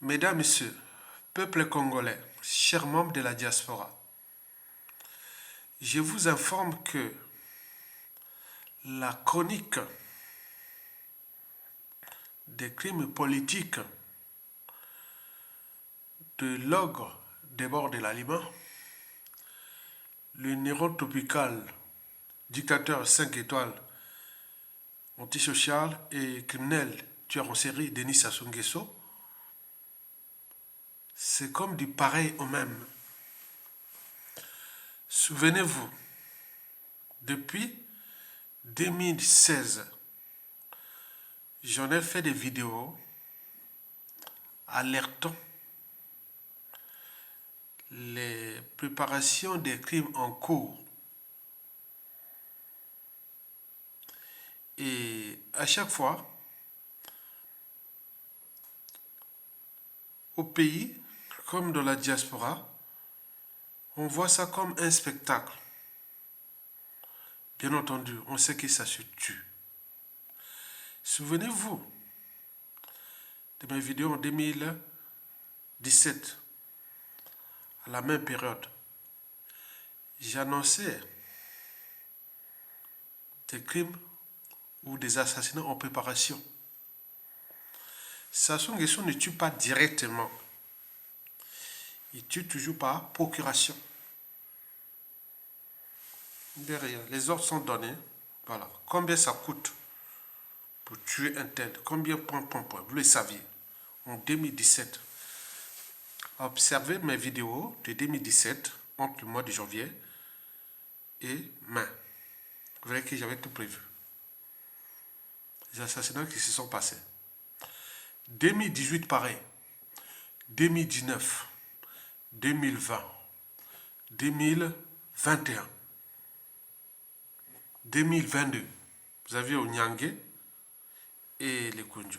Mesdames, Messieurs, peuple congolais, chers membres de la diaspora, je vous informe que la chronique des crimes politiques de l'ogre des bords de l'Alima, le neurotropical dictateur 5 étoiles, antisocial et criminel tueur en série Denis Sassou Nguesso, c'est comme du pareil au même. Souvenez-vous, depuis 2016, j'en ai fait des vidéos alertant les préparations des crimes en cours. Et à chaque fois, au pays, comme dans la diaspora, on voit ça comme un spectacle. Bien entendu, on sait que ça se tue. Souvenez-vous de mes vidéos en 2017, à la même période. J'annonçais des crimes ou des assassinats en préparation. Sassou Nguesso ne tue pas directement. Il tue toujours par procuration. Derrière, les ordres sont donnés. Voilà. Combien ça coûte pour tuer un tel? Combien point. Vous le saviez. En 2017. Observez mes vidéos de 2017 entre le mois de janvier et mai. Vous verrez que j'avais tout prévu. Les assassinats qui se sont passés. 2018 pareil. 2019. 2020. 2021. 2022. Vous avez Onyangé et les Kunju.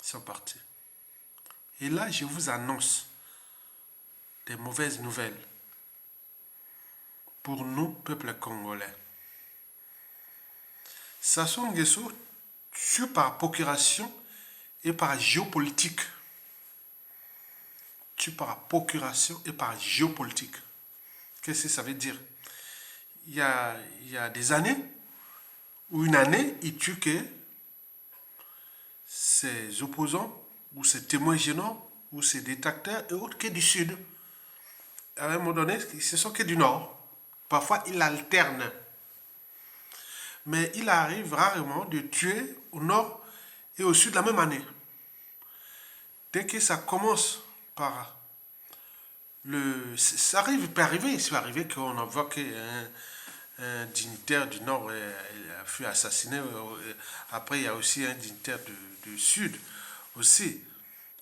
Ils sont partis. Et là, je vous annonce des mauvaises nouvelles pour nous, peuple congolais. Sassou Nguesso tue par procuration et par géopolitique. Tue par procuration et par géopolitique. Qu'est-ce que ça veut dire? Il y a des années, ou une année, il tue que ses opposants, ou ses témoins gênants, ou ses détracteurs et autres que du Sud. À un moment donné, ce sont que du Nord. Parfois, il alterne. Mais il arrive rarement de tuer au Nord et au Sud la même année. Dès que ça commence par ça arrive, peut arriver, il peut arriver qu'on envoie un dignitaire du Nord a fut assassiné. Après, il y a aussi un dignitaire du Sud aussi.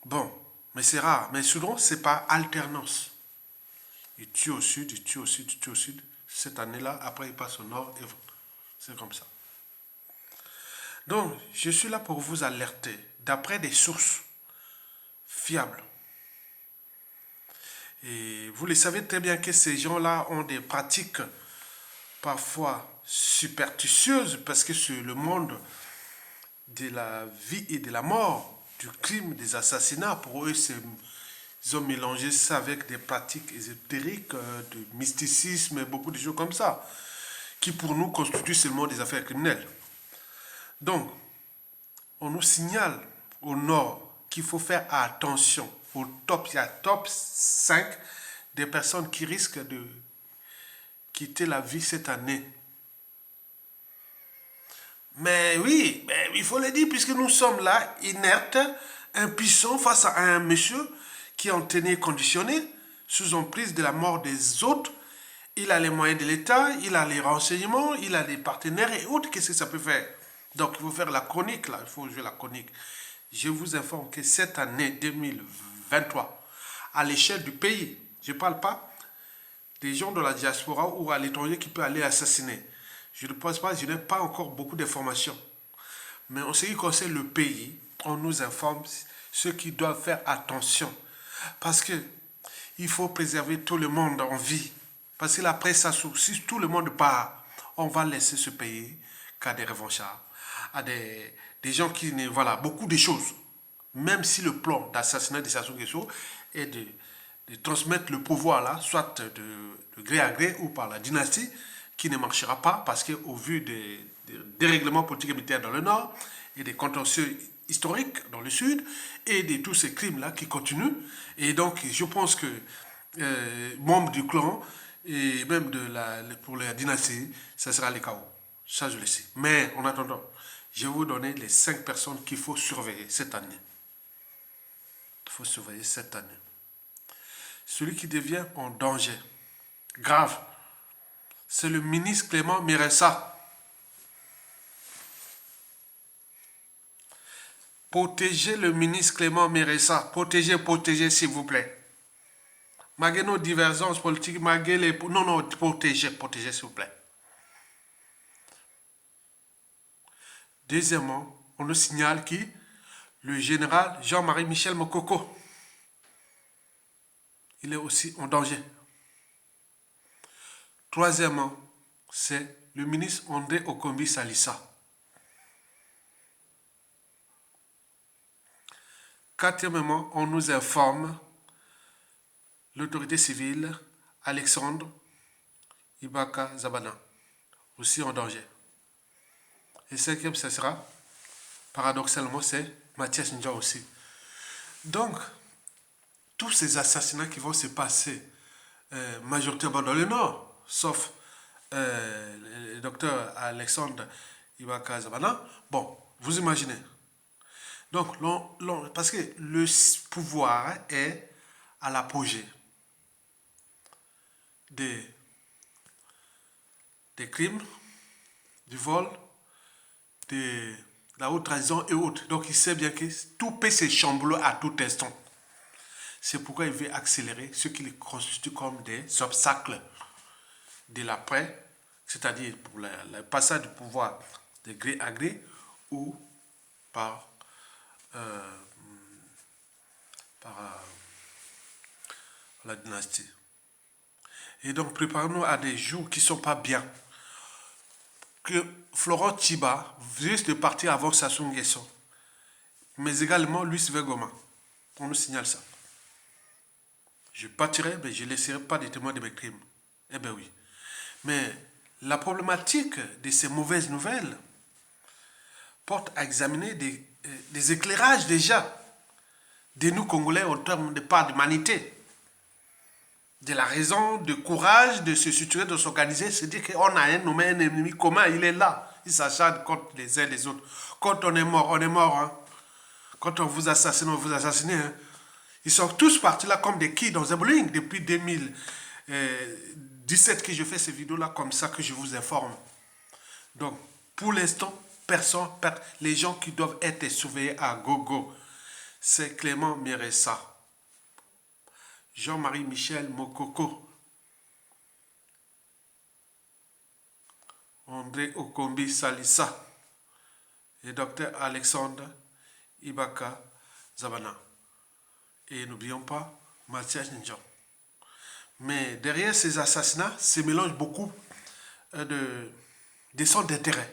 Bon, mais c'est rare. Mais souvent, c'est par alternance. Il tue au Sud, il tue au Sud, il tue au Sud. Cette année-là, après, il passe au Nord et c'est comme ça. Donc, je suis là pour vous alerter, d'après des sources fiables. Et vous le savez très bien que ces gens-là ont des pratiques parfois superstitieuses parce que c'est le monde de la vie et de la mort, du crime, des assassinats. Pour eux, ils ont mélangé ça avec des pratiques ésotériques, de mysticisme et beaucoup de choses comme ça, qui pour nous constituent seulement des affaires criminelles. Donc, on nous signale au nord qu'il faut faire attention. Au top, il y a top 5 des personnes qui risquent de quitter la vie cette année. Mais oui, il faut le dire, puisque nous sommes là, inertes, impuissants, face à un monsieur qui est en tenue conditionnée, sous emprise de la mort des autres. Il a les moyens de l'État, il a les renseignements, il a les partenaires et autres. Qu'est-ce que ça peut faire? Donc, il faut faire la chronique, là. Il faut jouer la chronique. Je vous informe que cette année 2023, à l'échelle du pays, je ne parle pas des gens de la diaspora ou à l'étranger qui peut aller assassiner. Je ne pense pas, je n'ai pas encore beaucoup d'informations. Mais en ce qui concerne le pays, on nous informe ceux qui doivent faire attention. Parce que il faut préserver tout le monde en vie. Parce que après ça, si tout le monde part, on va laisser ce pays qu'à des revanchards, à des gens qui ne... Voilà, beaucoup de choses. même si le plan d'assassinat de Sassou Nguesso est de transmettre le pouvoir là, soit de gré à gré ou par la dynastie, qui ne marchera pas parce qu'au vu des dérèglements politiques et militaires dans le nord et des contentieux historiques dans le sud et de tous ces crimes-là qui continuent, et donc je pense que membres du clan et même pour la dynastie, ça sera le chaos. Ça, je le sais. Mais en attendant, je vais vous donner les 5 personnes qu'il faut surveiller cette année. Il faut surveiller cette année. Celui qui devient en danger grave, c'est le ministre Clément Miressa. Protégez le ministre Clément Miressa. Protégez, s'il vous plaît. Malgré nos divergences politiques, malgré les... Non, protégez, s'il vous plaît. Deuxièmement, on nous signale qui? Le général Jean-Marie Michel Mokoko. Il est aussi en danger. Troisièmement, c'est le ministre André Okombi Salissa. Quatrièmement, on nous informe l'autorité civile Alexandre Ibaka Zabana, aussi en danger. Et cinquième, ce sera, paradoxalement, c'est Mathias Ndja aussi. Donc, tous ces assassinats qui vont se passer majoritairement dans le nord, sauf le docteur Alexandre Ibaka Zabana, bon, vous imaginez. Donc, parce que le pouvoir est à l'apogée des crimes, du vol, de la haute trahison et autres. Donc, il sait bien que tout peut s'échambouler à tout instant. C'est pourquoi il veut accélérer ce qu'il constitue comme des obstacles de l'après, c'est-à-dire pour le passage du pouvoir de gré à gré ou par la dynastie. Et donc, préparons-nous à des jours qui ne sont pas bien. Que Florent Tchiba risque de partir avant Sassou Nguesso, mais également Luis Vergoma. On nous signale ça. Je partirai, mais je ne laisserai pas de témoins de mes crimes. Eh bien oui. Mais la problématique de ces mauvaises nouvelles porte à examiner des éclairages déjà de nous Congolais en termes de part d'humanité. De la raison, de courage, de se situer, de s'organiser, se dire qu'on a un ennemi commun, il est là. Il s'acharne contre les uns et les autres. Quand on est mort, on est mort. Hein. Quand on vous assassine, on vous assassine. Hein. Ils sont tous partis là comme des quilles dans un bowling depuis 2017 que je fais ces vidéos-là comme ça que je vous informe. Donc, pour l'instant, personne, les gens qui doivent être surveillés à gogo, c'est Clément Miressa, Jean-Marie Michel Mokoko, André Okombi Salissa et Dr Alexandre Ibaka Zabana. Et n'oublions pas Mathias Ndja. Mais derrière ces assassinats, se mélangent beaucoup de centres d'intérêt.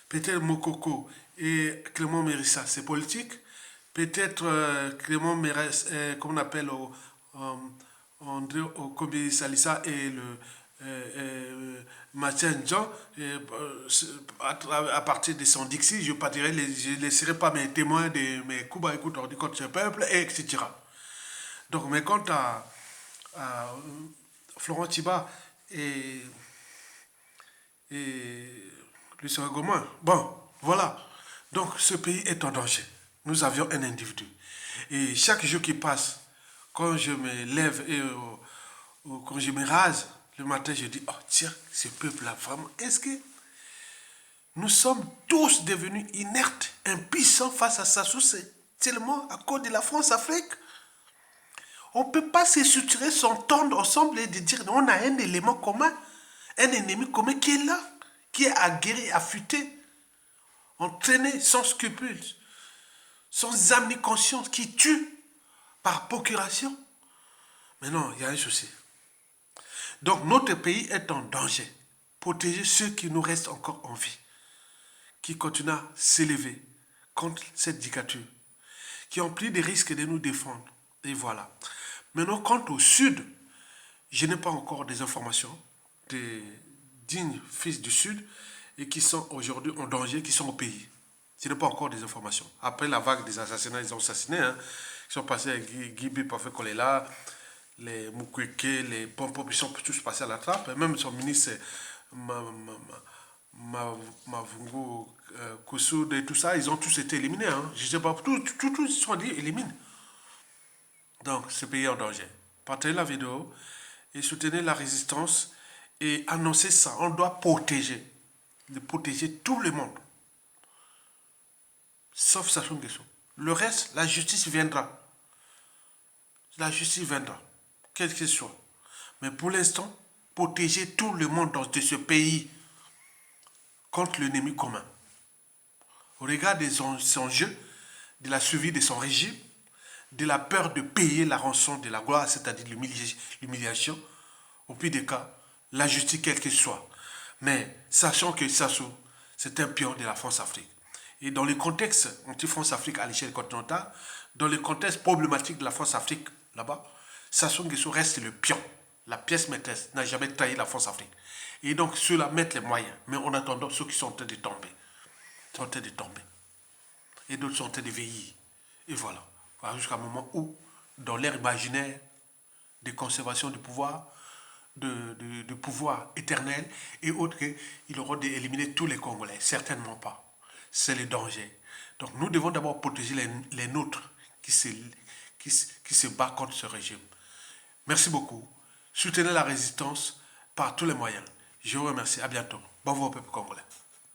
Peut-être Mokoko et Clément Miressa, c'est politique. Peut-être Clément Miressa, comme on appelle André Okombi Salissa et le Mathias Ndja, à partir de son Dixie, je ne laisserai pas mes témoins de mes coups à écoute contre ce peuple, etc. Donc, mais quant à Florent Tchiba et Luis Vergoma, bon, voilà. Donc, ce pays est en danger. Nous avions un individu. Et chaque jour qui passe, quand je me lève et quand je me rase, le matin, je dis, oh tiens, ce peuple-là, vraiment, est-ce que nous sommes tous devenus inertes, impuissants face à ça, c'est tellement à cause de la France-Afrique. On ne peut pas se structurer, s'entendre ensemble et de dire on a un élément commun, un ennemi commun qui est là, qui est aguerri, affûté, entraîné sans scrupules, sans âme ni conscience, qui tue par procuration. Mais non, il y a un souci. Donc notre pays est en danger. Protéger ceux qui nous restent encore en vie, qui continuent à s'élever contre cette dictature. qui ont pris des risques de nous défendre. Et voilà. Maintenant, quant au Sud, je n'ai pas encore des informations des dignes fils du Sud et qui sont aujourd'hui en danger, qui sont au pays. Je n'ai pas encore des informations. Après la vague des assassinats, ils ont assassiné. Ils sont passés avec Guy Parfait Kolela, les Mukwege, les Pompop, ils sont tous passés à la trappe. Même son ministre, Mavungu, Koussoud et tout ça, ils ont tous été éliminés. Je ne sais pas, tous sont dit éliminés. Donc, ce pays est en danger. Partagez la vidéo et soutenez la résistance et annoncez ça. On doit protéger tout le monde. Sauf Sassou Nguesso. Le reste, la justice viendra. La justice viendra, quel que soit. Mais pour l'instant, protéger tout le monde de ce pays contre l'ennemi commun. Au regard des enjeux, de la survie de son régime, de la peur de payer la rançon de la gloire, c'est-à-dire l'humiliation, au pire des cas, la justice quelle que soit. Mais sachant que Sassou, c'est un pion de la France-Afrique. Et dans le contexte anti-France-Afrique à l'échelle continentale, dans le contexte problématique de la France-Afrique là-bas, Sassou Nguesso reste le pion. La pièce maîtresse n'a jamais trahi la France-Afrique. Et donc ceux-là mettent les moyens. Mais en attendant, ceux qui sont en train de tomber, sont en train de tomber. Et d'autres sont en train de veiller. Et voilà. Jusqu'à un moment où, dans l'ère imaginaire de conservation du pouvoir, de pouvoir éternel et autres, ils auront d'éliminer tous les Congolais. Certainement pas. C'est le danger. Donc nous devons d'abord protéger les nôtres qui se battent contre ce régime. Merci beaucoup. Soutenez la résistance par tous les moyens. Je vous remercie. À bientôt. Bravo au peuple congolais.